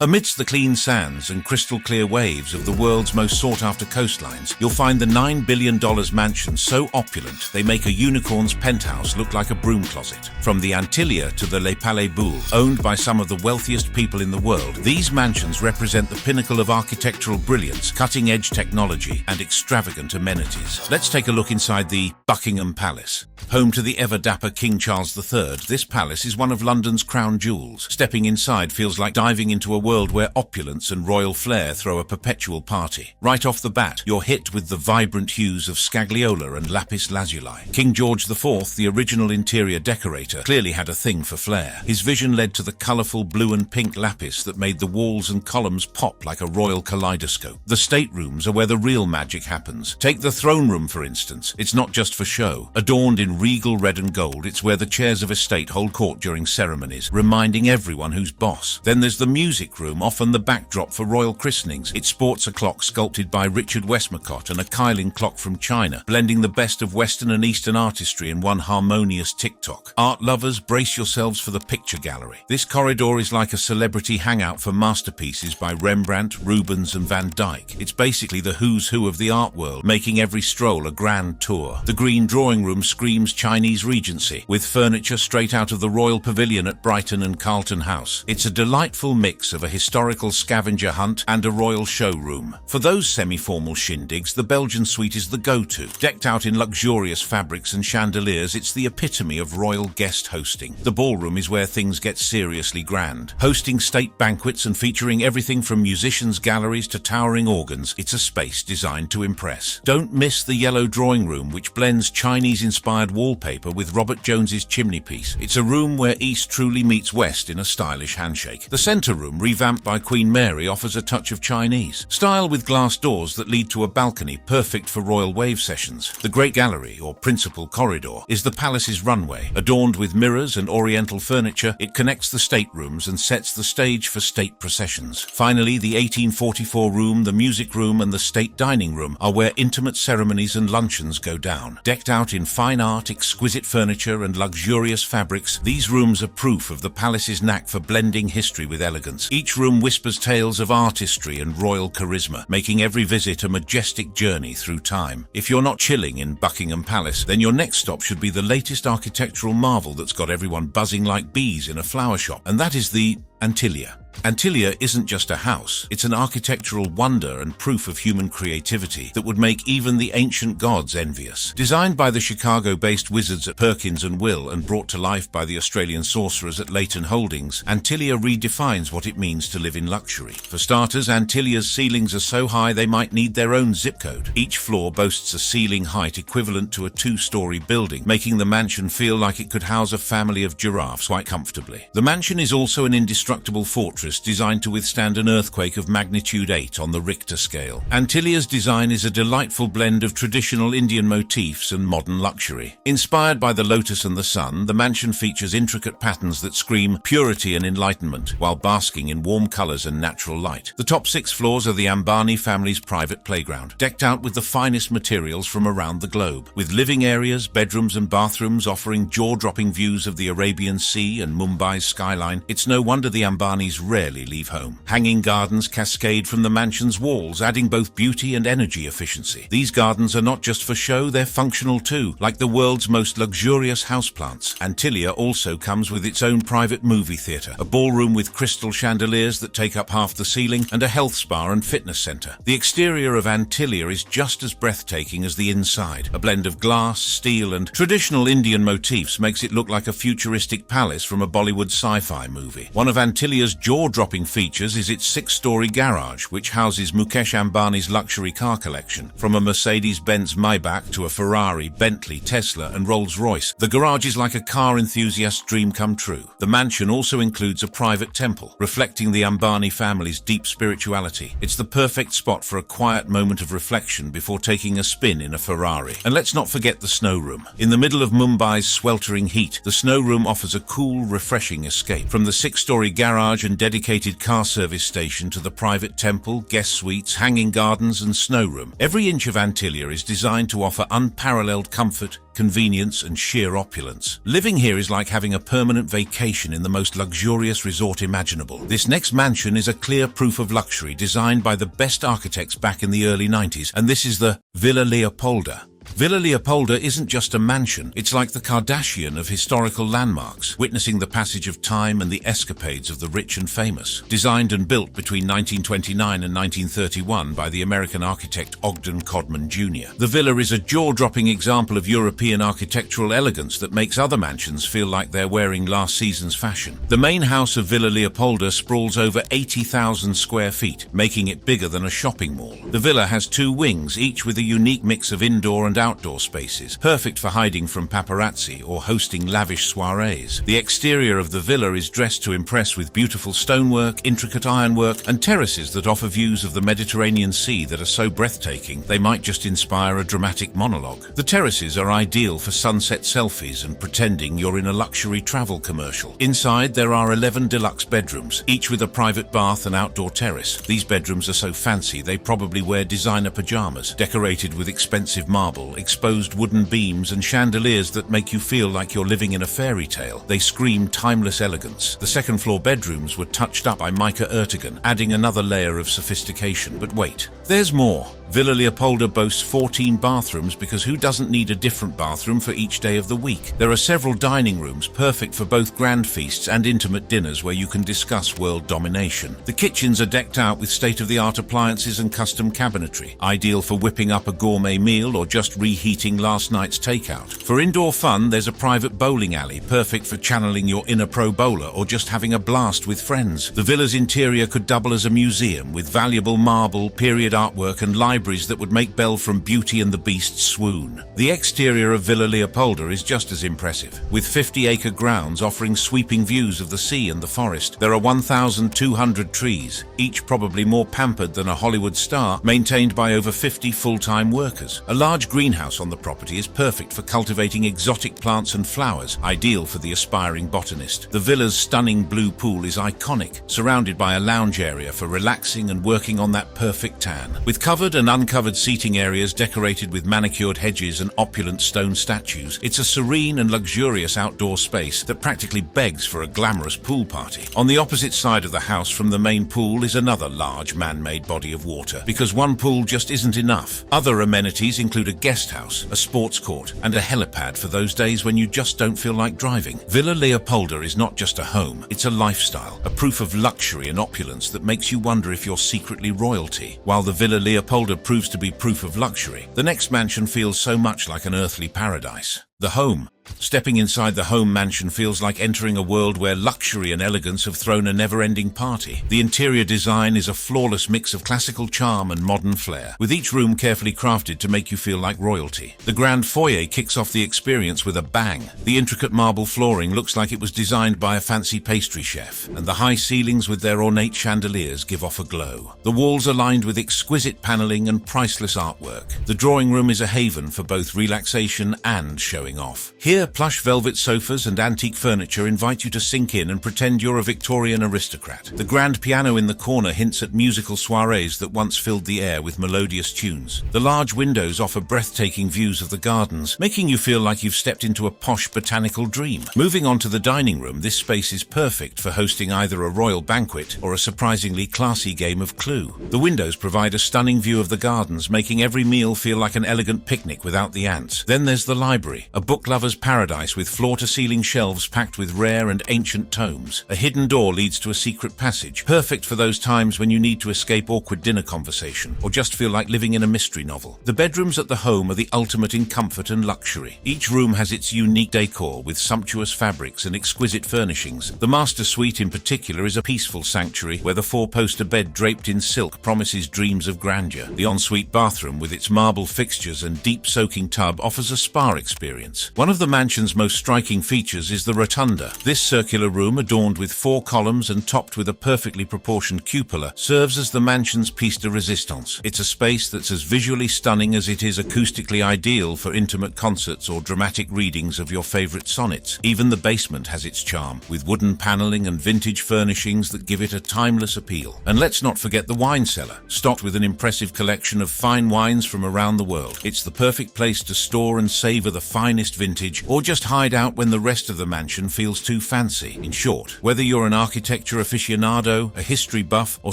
Amidst the clean sands and crystal-clear waves of the world's most sought-after coastlines, you'll find the $9 billion mansion so opulent they make a unicorn's penthouse look like a broom closet. From the Antillia to the Les Palais Boulle, owned by some of the wealthiest people in the world, these mansions represent the pinnacle of architectural brilliance, cutting-edge technology, and extravagant amenities. Let's take a look inside the Buckingham Palace. Home to the ever-dapper King Charles III, this palace is one of London's crown jewels. Stepping inside feels like diving into a world where opulence and royal flair throw a perpetual party. Right off the bat, you're hit with the vibrant hues of scagliola and lapis lazuli. King George IV, the original interior decorator, clearly had a thing for flair. His vision led to the colourful blue and pink lapis that made the walls and columns pop like a royal kaleidoscope. The staterooms are where the real magic happens. Take the throne room, for instance. It's not just for show. Adorned in regal red and gold, it's where the chairs of estate hold court during ceremonies, reminding everyone who's boss. Then there's the music room, often the backdrop for royal christenings. It sports a clock sculpted by Richard Westmacott and a Kylin clock from China, blending the best of Western and Eastern artistry in one harmonious tick-tock. Art lovers, brace yourselves for the picture gallery. This corridor is like a celebrity hangout for masterpieces by Rembrandt, Rubens and Van Dyck. It's basically the who's who of the art world, making every stroll a grand tour. The green drawing room screams Chinese Regency, with furniture straight out of the Royal Pavilion at Brighton and Carlton House. It's a delightful mix of a historical scavenger hunt and a royal showroom. For those semi-formal shindigs, the Belgian suite is the go-to. Decked out in luxurious fabrics and chandeliers, it's the epitome of royal guest hosting. The ballroom is where things get seriously grand. Hosting state banquets and featuring everything from musicians' galleries to towering organs, it's a space designed to impress. Don't miss the yellow drawing room, which blends Chinese-inspired wallpaper with Robert Jones's chimneypiece. It's a room where East truly meets West in a stylish handshake. The centre room, revamped by Queen Mary, offers a touch of Chinese style with glass doors that lead to a balcony perfect for royal wave sessions. The Great Gallery, or principal corridor, is the palace's runway. Adorned with mirrors and oriental furniture, it connects the staterooms and sets the stage for state processions. Finally, the 1844 room, the music room and the state dining room are where intimate ceremonies and luncheons go down. Decked out in fine art, exquisite furniture and luxurious fabrics, these rooms are proof of the palace's knack for blending history with elegance. Each room whispers tales of artistry and royal charisma, making every visit a majestic journey through time. If you're not chilling in Buckingham Palace, then your next stop should be the latest architectural marvel that's got everyone buzzing like bees in a flower shop, and that is the Antillia. Antillia isn't just a house, it's an architectural wonder and proof of human creativity that would make even the ancient gods envious. Designed by the Chicago-based wizards at Perkins and Will and brought to life by the Australian sorcerers at Leighton Holdings, Antillia redefines what it means to live in luxury. For starters, Antillia's ceilings are so high they might need their own zip code. Each floor boasts a ceiling height equivalent to a two-story building, making the mansion feel like it could house a family of giraffes quite comfortably. The mansion is also an indestructible fortress designed to withstand an earthquake of magnitude 8 on the Richter scale. Antillia's design is a delightful blend of traditional Indian motifs and modern luxury. Inspired by the lotus and the sun, the mansion features intricate patterns that scream purity and enlightenment, while basking in warm colors and natural light. The top 6 floors are the Ambani family's private playground, decked out with the finest materials from around the globe. With living areas, bedrooms and bathrooms offering jaw-dropping views of the Arabian Sea and Mumbai's skyline, it's no wonder the Ambanis rarely leave home. Hanging gardens cascade from the mansion's walls, adding both beauty and energy efficiency. These gardens are not just for show, they're functional too, like the world's most luxurious houseplants. Antillia also comes with its own private movie theatre, a ballroom with crystal chandeliers that take up half the ceiling, and a health spa and fitness centre. The exterior of Antillia is just as breathtaking as the inside. A blend of glass, steel and traditional Indian motifs makes it look like a futuristic palace from a Bollywood sci-fi movie. One of Antillia's jaw-dropping features is its 6-story garage, which houses Mukesh Ambani's luxury car collection. From a Mercedes-Benz Maybach to a Ferrari, Bentley, Tesla and Rolls-Royce, the garage is like a car enthusiast's dream come true. The mansion also includes a private temple, reflecting the Ambani family's deep spirituality. It's the perfect spot for a quiet moment of reflection before taking a spin in a Ferrari. And let's not forget the snow room. In the middle of Mumbai's sweltering heat, the snow room offers a cool, refreshing escape. From the 6-story garage and dedicated dedicated car service station to the private temple, guest suites, hanging gardens and snow room. Every inch of Antillia is designed to offer unparalleled comfort, convenience and sheer opulence. Living here is like having a permanent vacation in the most luxurious resort imaginable. This next mansion is a clear proof of luxury designed by the best architects back in the early 90s, and this is the Villa Leopolda. Villa Leopolda isn't just a mansion, it's like the Kardashian of historical landmarks, witnessing the passage of time and the escapades of the rich and famous. Designed and built between 1929 and 1931 by the American architect Ogden Codman Jr., the villa is a jaw-dropping example of European architectural elegance that makes other mansions feel like they're wearing last season's fashion. The main house of Villa Leopolda sprawls over 80,000 square feet, making it bigger than a shopping mall. The villa has 2 wings, each with a unique mix of indoor and outdoor spaces, perfect for hiding from paparazzi or hosting lavish soirees. The exterior of the villa is dressed to impress with beautiful stonework, intricate ironwork, and terraces that offer views of the Mediterranean Sea that are so breathtaking they might just inspire a dramatic monologue. The terraces are ideal for sunset selfies and pretending you're in a luxury travel commercial. Inside, there are 11 deluxe bedrooms, each with a private bath and outdoor terrace. These bedrooms are so fancy they probably wear designer pajamas, decorated with expensive marble, exposed wooden beams and chandeliers that make you feel like you're living in a fairy tale. They scream timeless elegance. The second-floor bedrooms were touched up by Mica Ertegun, adding another layer of sophistication. But wait, there's more. Villa Leopolda boasts 14 bathrooms because who doesn't need a different bathroom for each day of the week? There are several dining rooms, perfect for both grand feasts and intimate dinners where you can discuss world domination. The kitchens are decked out with state-of-the-art appliances and custom cabinetry, ideal for whipping up a gourmet meal or just reheating last night's takeout. For indoor fun, there's a private bowling alley, perfect for channeling your inner pro bowler or just having a blast with friends. The villa's interior could double as a museum with valuable marble, period artwork and libraries that would make Belle from Beauty and the Beast swoon. The exterior of Villa Leopolda is just as impressive, with 50-acre grounds offering sweeping views of the sea and the forest. There are 1,200 trees, each probably more pampered than a Hollywood star, maintained by over 50 full-time workers. A large greenhouse on the property is perfect for cultivating exotic plants and flowers, ideal for the aspiring botanist. The villa's stunning blue pool is iconic, surrounded by a lounge area for relaxing and working on that perfect tan. With covered and uncovered seating areas decorated with manicured hedges and opulent stone statues, it's a serene and luxurious outdoor space that practically begs for a glamorous pool party. On the opposite side of the house from the main pool is another large man-made body of water, because one pool just isn't enough. Other amenities include a guest house, a sports court, and a helipad for those days when you just don't feel like driving. Villa Leopolda is not just a home, it's a lifestyle, a proof of luxury and opulence that makes you wonder if you're secretly royalty. While the Villa Leopolda proves to be proof of luxury, the next mansion feels so much like an earthly paradise. The home. Stepping inside the home mansion feels like entering a world where luxury and elegance have thrown a never-ending party. The interior design is a flawless mix of classical charm and modern flair, with each room carefully crafted to make you feel like royalty. The grand foyer kicks off the experience with a bang. The intricate marble flooring looks like it was designed by a fancy pastry chef, and the high ceilings with their ornate chandeliers give off a glow. The walls are lined with exquisite paneling and priceless artwork. The drawing room is a haven for both relaxation and showing off. Here, plush velvet sofas and antique furniture invite you to sink in and pretend you're a Victorian aristocrat. The grand piano in the corner hints at musical soirees that once filled the air with melodious tunes. The large windows offer breathtaking views of the gardens, making you feel like you've stepped into a posh botanical dream. Moving on to the dining room, this space is perfect for hosting either a royal banquet or a surprisingly classy game of Clue. The windows provide a stunning view of the gardens, making every meal feel like an elegant picnic without the ants. Then there's the library, a book lover's paradise with floor-to-ceiling shelves packed with rare and ancient tomes. A hidden door leads to a secret passage, perfect for those times when you need to escape awkward dinner conversation or just feel like living in a mystery novel. The bedrooms at the home are the ultimate in comfort and luxury. Each room has its unique decor with sumptuous fabrics and exquisite furnishings. The master suite in particular is a peaceful sanctuary where the four-poster bed draped in silk promises dreams of grandeur. The ensuite bathroom with its marble fixtures and deep soaking tub offers a spa experience, experience. One of the mansion's most striking features is the rotunda. This circular room, adorned with 4 columns and topped with a perfectly proportioned cupola, serves as the mansion's piece de resistance. It's a space that's as visually stunning as it is acoustically ideal for intimate concerts or dramatic readings of your favorite sonnets. Even the basement has its charm, with wooden paneling and vintage furnishings that give it a timeless appeal. And let's not forget the wine cellar, stocked with an impressive collection of fine wines from around the world. It's the perfect place to store and savor the finest vintage, or just hide out when the rest of the mansion feels too fancy. In short, whether you're an architecture aficionado, a history buff, or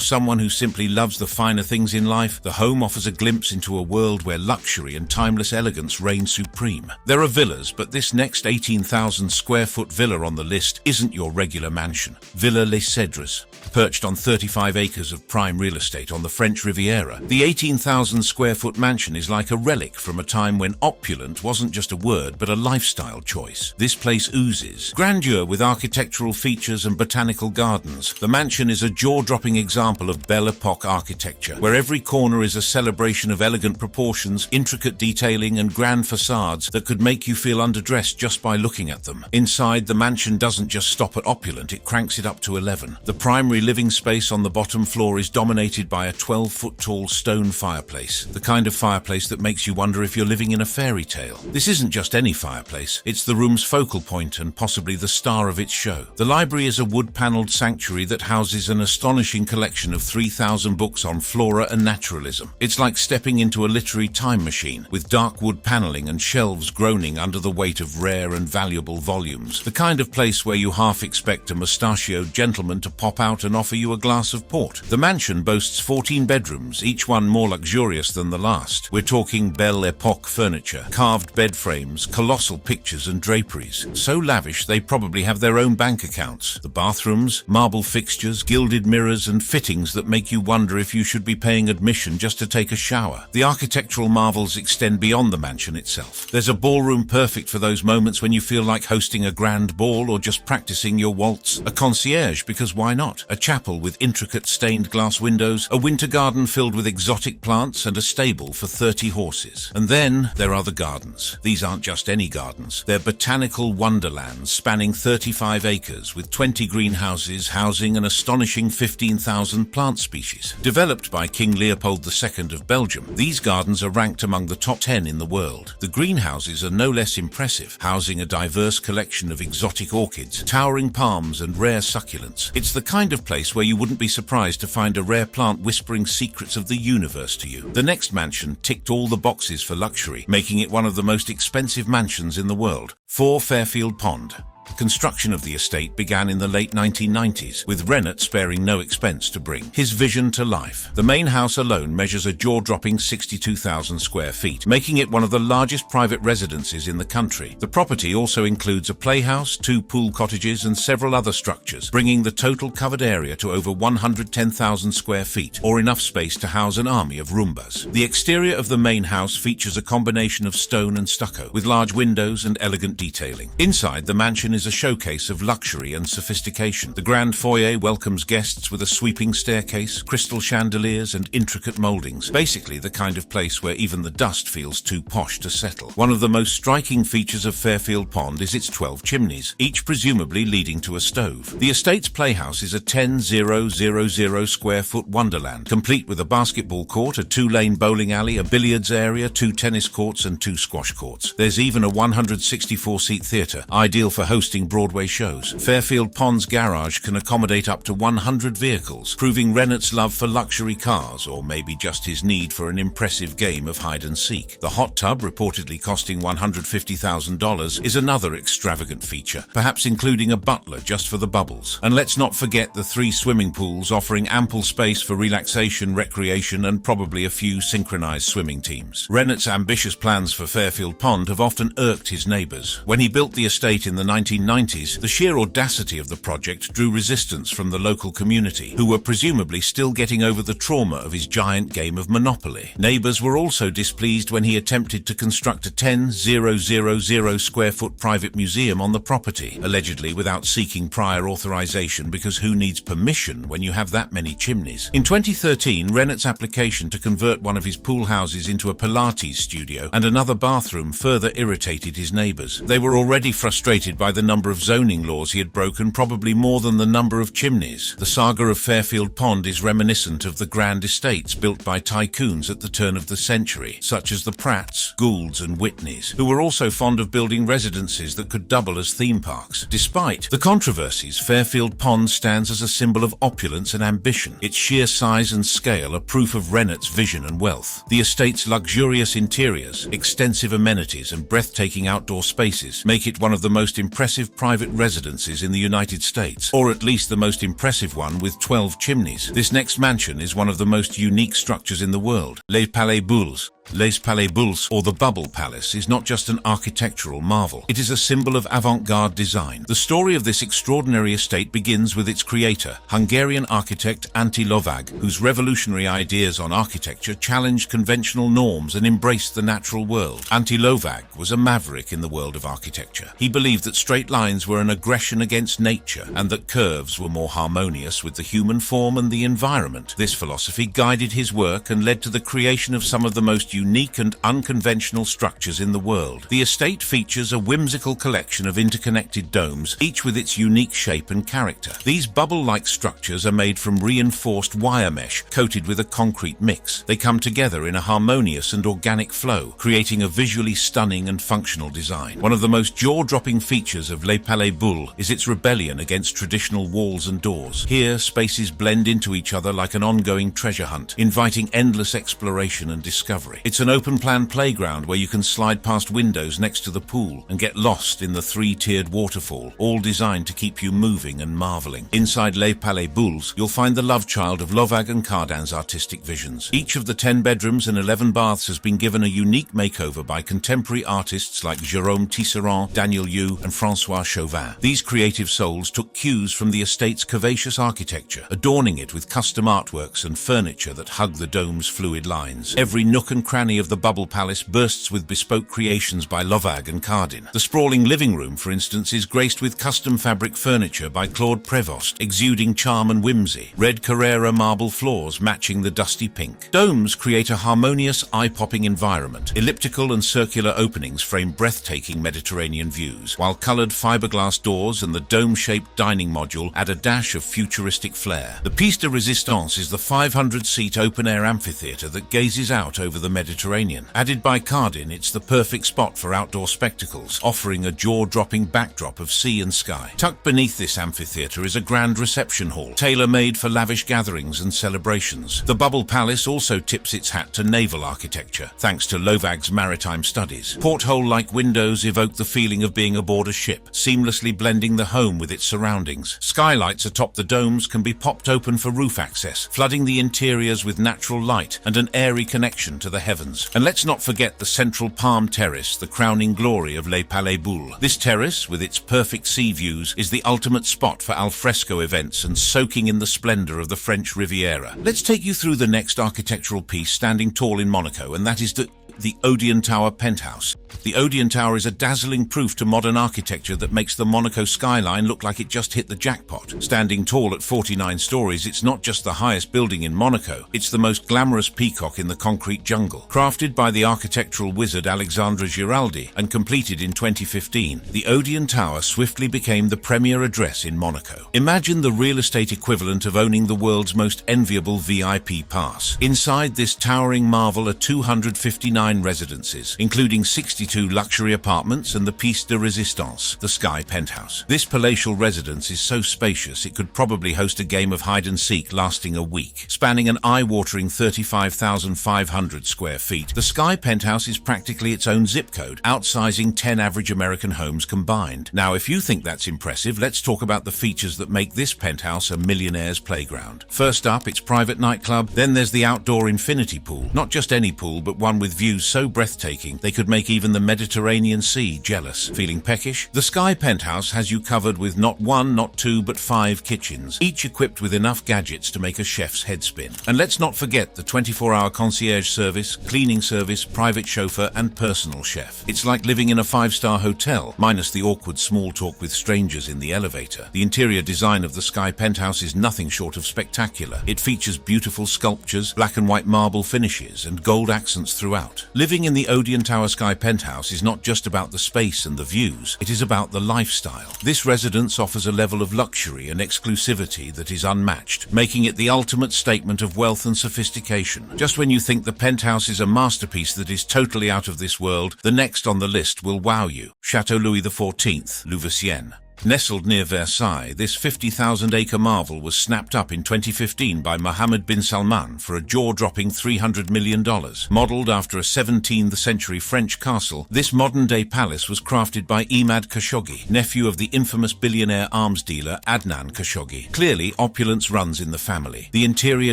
someone who simply loves the finer things in life, the home offers a glimpse into a world where luxury and timeless elegance reign supreme. There are villas, but this next 18,000 square foot villa on the list isn't your regular mansion. Villa Les Cèdres. Perched on 35 acres of prime real estate on the French Riviera, the 18,000 square foot mansion is like a relic from a time when opulent wasn't just a word but a lifestyle choice. This place oozes grandeur with architectural features and botanical gardens. The mansion is a jaw-dropping example of Belle Epoque architecture, where every corner is a celebration of elegant proportions, intricate detailing, and grand facades that could make you feel underdressed just by looking at them. Inside, the mansion doesn't just stop at opulent, it cranks it up to 11. The primary living space on the bottom floor is dominated by a 12-foot-tall stone fireplace, the kind of fireplace that makes you wonder if you're living in a fairy tale. This isn't just any fireplace, it's the room's focal point and possibly the star of its show. The library is a wood-paneled sanctuary that houses an astonishing collection of 3,000 books on flora and naturalism. It's like stepping into a literary time machine, with dark wood paneling and shelves groaning under the weight of rare and valuable volumes. The kind of place where you half expect a mustachioed gentleman to pop out and offer you a glass of port. The mansion boasts 14 bedrooms, each one more luxurious than the last. We're talking Belle Epoque furniture, carved bed frames, colossal pictures and draperies. So lavish they probably have their own bank accounts. The bathrooms, marble fixtures, gilded mirrors and fittings that make you wonder if you should be paying admission just to take a shower. The architectural marvels extend beyond the mansion itself. There's a ballroom perfect for those moments when you feel like hosting a grand ball or just practicing your waltz. A concierge, because why not? A chapel with intricate stained glass windows, a winter garden filled with exotic plants, and a stable for 30 horses. And then there are the gardens. These aren't just any gardens. They're botanical wonderlands spanning 35 acres with 20 greenhouses housing an astonishing 15,000 plant species. Developed by King Leopold II of Belgium, these gardens are ranked among the top 10 in the world. The greenhouses are no less impressive, housing a diverse collection of exotic orchids, towering palms, and rare succulents. It's the kind of place where you wouldn't be surprised to find a rare plant whispering secrets of the universe to you. The next mansion ticked all the boxes for luxury, making it one of the most expensive mansions in the world. 4 Fairfield Pond. Construction of the estate began in the late 1990s, with Renat sparing no expense to bring his vision to life. The main house alone measures a jaw-dropping 62,000 square feet, making it one of the largest private residences in the country. The property also includes a playhouse, 2 pool cottages, and several other structures, bringing the total covered area to over 110,000 square feet, or enough space to house an army of Roombas. The exterior of the main house features a combination of stone and stucco, with large windows and elegant detailing. Inside, the mansion is a showcase of luxury and sophistication. The grand foyer welcomes guests with a sweeping staircase, crystal chandeliers, and intricate moldings. Basically the kind of place where even the dust feels too posh to settle. One of the most striking features of Fairfield Pond is its 12 chimneys, each presumably leading to a stove. The estate's playhouse is a 10,000 square foot wonderland, complete with a basketball court, a 2-lane bowling alley, a billiards area, 2 tennis courts, and 2 squash courts. There's even a 164-seat theatre, ideal for hosting Broadway shows. Fairfield Pond's garage can accommodate up to 100 vehicles, proving Renat's love for luxury cars, or maybe just his need for an impressive game of hide-and-seek. The hot tub, reportedly costing $150,000, is another extravagant feature, perhaps including a butler just for the bubbles. And let's not forget the 3 swimming pools offering ample space for relaxation, recreation, and probably a few synchronized swimming teams. Renat's ambitious plans for Fairfield Pond have often irked his neighbors. When he built the estate in the 1990s, the sheer audacity of the project drew resistance from the local community, who were presumably still getting over the trauma of his giant game of Monopoly. Neighbors were also displeased when he attempted to construct a 10,000 square foot private museum on the property, allegedly without seeking prior authorization, because who needs permission when you have that many chimneys? In 2013, Rennett's application to convert one of his pool houses into a Pilates studio and another bathroom further irritated his neighbors. They were already frustrated by the number of zoning laws he had broken, probably more than the number of chimneys. The saga of Fairfield Pond is reminiscent of the grand estates built by tycoons at the turn of the century, such as the Pratts, Goulds and Whitneys, who were also fond of building residences that could double as theme parks. Despite the controversies, Fairfield Pond stands as a symbol of opulence and ambition. Its sheer size and scale are proof of Rennett's vision and wealth. The estate's luxurious interiors, extensive amenities and breathtaking outdoor spaces make it one of the most impressive private residences in the United States, or at least the most impressive one with 12 chimneys. This next mansion is one of the most unique structures in the world. Les Palais Bouls, Les Palais Bouls, or the Bubble Palace, is not just an architectural marvel. It is a symbol of avant-garde design. The story of this extraordinary estate begins with its creator, Hungarian architect Antti Lovag, whose revolutionary ideas on architecture challenged conventional norms and embraced the natural world. Antti Lovag was a maverick in the world of architecture. He believed that straight lines were an aggression against nature and that curves were more harmonious with the human form and the environment. This philosophy guided his work and led to the creation of some of the most unique and unconventional structures in the world. The estate features a whimsical collection of interconnected domes, each with its unique shape and character. These bubble-like structures are made from reinforced wire mesh coated with a concrete mix. They come together in a harmonious and organic flow, creating a visually stunning and functional design. One of the most jaw-dropping features of Les Palais Bouls is its rebellion against traditional walls and doors. Here, spaces blend into each other like an ongoing treasure hunt, inviting endless exploration and discovery. It's an open-plan playground where you can slide past windows next to the pool and get lost in the three-tiered waterfall, all designed to keep you moving and marveling. Inside Les Palais Bouls, you'll find the love child of Lovag and Cardin's artistic visions. Each of the 10 bedrooms and 11 baths has been given a unique makeover by contemporary artists like Jérôme Tisserand, Daniel Yu, and François Chauvin. These creative souls took cues from the estate's curvaceous architecture, adorning it with custom artworks and furniture that hug the dome's fluid lines. Every nook and cranny of the Bubble Palace bursts with bespoke creations by Lovag and Cardin. The sprawling living room, for instance, is graced with custom fabric furniture by Claude Prévost, exuding charm and whimsy. Red Carrara marble floors matching the dusty pink. Domes create a harmonious, eye-popping environment. Elliptical and circular openings frame breathtaking Mediterranean views, while colored fiberglass doors and the dome-shaped dining module add a dash of futuristic flair. The piece de resistance is the 500-seat open-air amphitheater that gazes out over the Mediterranean. Added by Cardin, it's the perfect spot for outdoor spectacles, offering a jaw-dropping backdrop of sea and sky. Tucked beneath this amphitheater is a grand reception hall, tailor-made for lavish gatherings and celebrations. The Bubble Palace also tips its hat to naval architecture, thanks to Lovag's maritime studies. Porthole-like windows evoke the feeling of being aboard a ship, seamlessly blending the home with its surroundings. Skylights atop the domes can be popped open for roof access, flooding the interiors with natural light and an airy connection to the heavens. And let's not forget the central palm terrace, the crowning glory of Les Palais Bouls. This terrace, with its perfect sea views, is the ultimate spot for alfresco events and soaking in the splendor of the French Riviera. Let's take you through the next architectural piece standing tall in Monaco, and that is the Odeon Tower penthouse. The Odeon Tower is a dazzling proof to modern architecture that makes the Monaco skyline look like it just hit the jackpot. Standing tall at 49 stories, it's not just the highest building in Monaco, it's the most glamorous peacock in the concrete jungle. Crafted by the architectural wizard Alexandre Giraldi and completed in 2015, the Odeon Tower swiftly became the premier address in Monaco. Imagine the real estate equivalent of owning the world's most enviable VIP pass. Inside this towering marvel are 259 residences, including 62 luxury apartments and the piece de resistance, the Sky Penthouse. This palatial residence is so spacious it could probably host a game of hide-and-seek lasting a week. Spanning an eye-watering 35,500 square feet, the Sky Penthouse is practically its own zip code, outsizing 10 average American homes combined. Now, if you think that's impressive, let's talk about the features that make this penthouse a millionaire's playground. First up, its private nightclub. Then there's the outdoor infinity pool. Not just any pool, but one with views views so breathtaking they could make even the Mediterranean Sea jealous. Feeling peckish? The Sky Penthouse has you covered with not one, not two, but 5 kitchens, each equipped with enough gadgets to make a chef's head spin. And let's not forget the 24-hour concierge service, cleaning service, private chauffeur, and personal chef. It's like living in a 5-star hotel, minus the awkward small talk with strangers in the elevator. The interior design of the Sky Penthouse is nothing short of spectacular. It features beautiful sculptures, black and white marble finishes, and gold accents throughout. Living in the Odeon Tower Sky Penthouse is not just about the space and the views, it is about the lifestyle. This residence offers a level of luxury and exclusivity that is unmatched, making it the ultimate statement of wealth and sophistication. Just when you think the penthouse is a masterpiece that is totally out of this world, the next on the list will wow you. Chateau Louis XIV, Louveciennes. Nestled near Versailles, this 50,000-acre marvel was snapped up in 2015 by Mohammed bin Salman for a jaw-dropping $300 million. Modeled after a 17th-century French castle, this modern-day palace was crafted by Imad Khashoggi, nephew of the infamous billionaire arms dealer Adnan Khashoggi. Clearly, opulence runs in the family. The interior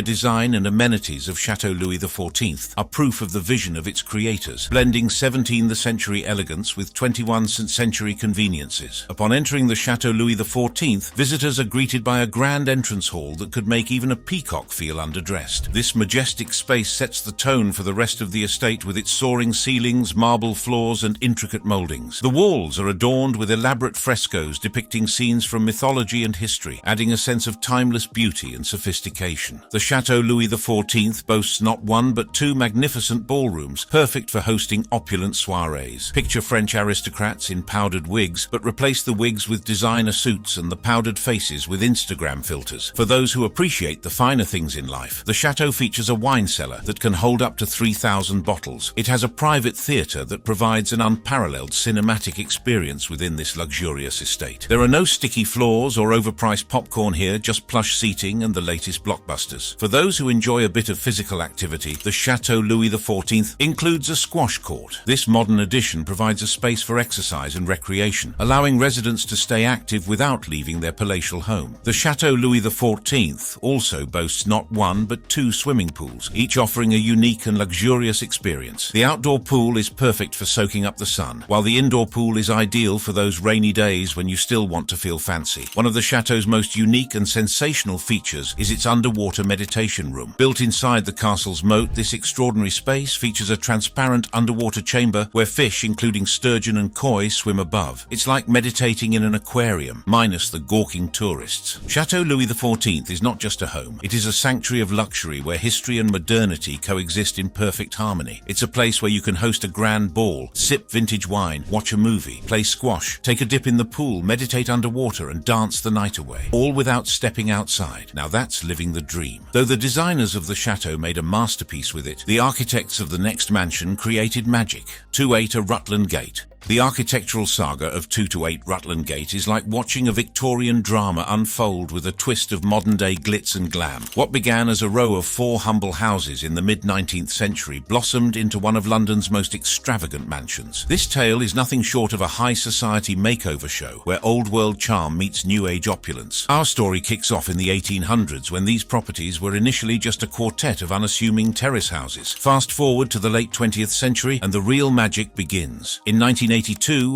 design and amenities of Chateau Louis XIV are proof of the vision of its creators, blending 17th-century elegance with 21st-century conveniences. Upon entering the Chateau Louis XIV, visitors are greeted by a grand entrance hall that could make even a peacock feel underdressed. This majestic space sets the tone for the rest of the estate with its soaring ceilings, marble floors, and intricate moldings. The walls are adorned with elaborate frescoes depicting scenes from mythology and history, adding a sense of timeless beauty and sophistication. The Chateau Louis XIV boasts not one but 2 magnificent ballrooms, perfect for hosting opulent soirees. Picture French aristocrats in powdered wigs, but replace the wigs with designer suits and the powdered faces with Instagram filters. For those who appreciate the finer things in life, the chateau features a wine cellar that can hold up to 3,000 bottles. It has a private theatre that provides an unparalleled cinematic experience within this luxurious estate. There are no sticky floors or overpriced popcorn here, just plush seating and the latest blockbusters. For those who enjoy a bit of physical activity, the Chateau Louis XIV includes a squash court. This modern addition provides a space for exercise and recreation, allowing residents to stay active without leaving their palatial home. The Chateau Louis XIV also boasts not one but 2 swimming pools, each offering a unique and luxurious experience. The outdoor pool is perfect for soaking up the sun, while the indoor pool is ideal for those rainy days when you still want to feel fancy. One of the chateau's most unique and sensational features is its underwater meditation room. Built inside the castle's moat, this extraordinary space features a transparent underwater chamber where fish, including sturgeon and koi, swim above. It's like meditating in an aquarium, minus the gawking tourists. Chateau Louis XIV is not just a home. It is a sanctuary of luxury where history and modernity coexist in perfect harmony. It's a place where you can host a grand ball, sip vintage wine, watch a movie, play squash, take a dip in the pool, meditate underwater, and dance the night away, all without stepping outside. Now that's living the dream. Though the designers of the chateau made a masterpiece with it, the architects of the next mansion created magic. 2-8 Rutland Gate. The architectural saga of 2-8 Rutland Gate is like watching a Victorian drama unfold with a twist of modern-day glitz and glam. What began as a row of 4 humble houses in the mid-19th century blossomed into one of London's most extravagant mansions. This tale is nothing short of a high-society makeover show where old-world charm meets new-age opulence. Our story kicks off in the 1800s when these properties were initially just a quartet of unassuming terrace houses. Fast forward to the late 20th century and the real magic begins. In 1982,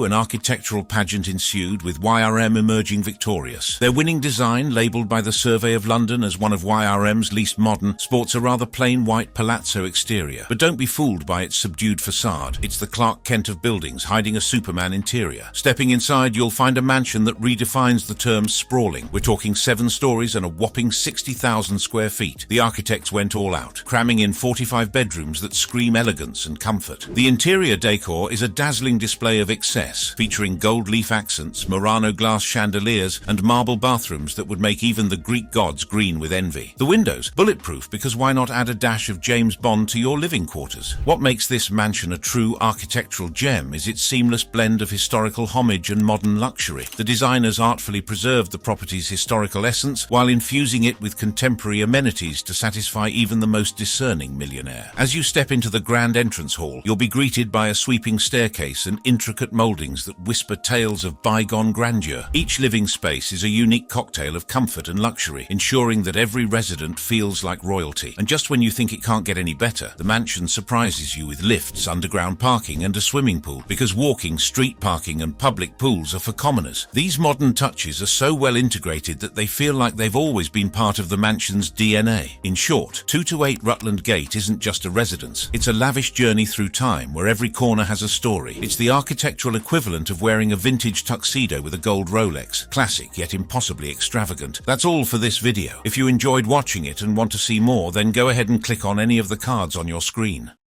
an architectural pageant ensued with YRM emerging victorious. Their winning design, labelled by the Survey of London as one of YRM's least modern, sports a rather plain white palazzo exterior. But don't be fooled by its subdued facade. It's the Clark Kent of buildings hiding a Superman interior. Stepping inside, you'll find a mansion that redefines the term sprawling. We're talking 7 stories and a whopping 60,000 square feet. The architects went all out, cramming in 45 bedrooms that scream elegance and comfort. The interior decor is a dazzling display of excess, featuring gold leaf accents, Murano glass chandeliers, and marble bathrooms that would make even the Greek gods green with envy. The windows, bulletproof, because why not add a dash of James Bond to your living quarters? What makes this mansion a true architectural gem is its seamless blend of historical homage and modern luxury. The designers artfully preserved the property's historical essence while infusing it with contemporary amenities to satisfy even the most discerning millionaire. As you step into the grand entrance hall, you'll be greeted by a sweeping staircase and intricate moldings that whisper tales of bygone grandeur. Each living space is a unique cocktail of comfort and luxury, ensuring that every resident feels like royalty. And just when you think it can't get any better, the mansion surprises you with lifts, underground parking, and a swimming pool, because walking, street parking, and public pools are for commoners. These modern touches are so well integrated that they feel like they've always been part of the mansion's DNA. In short, 228 Rutland Gate isn't just a residence, it's a lavish journey through time where every corner has a story. It's the architectural equivalent of wearing a vintage tuxedo with a gold Rolex. Classic, yet impossibly extravagant. That's all for this video. If you enjoyed watching it and want to see more, then go ahead and click on any of the cards on your screen.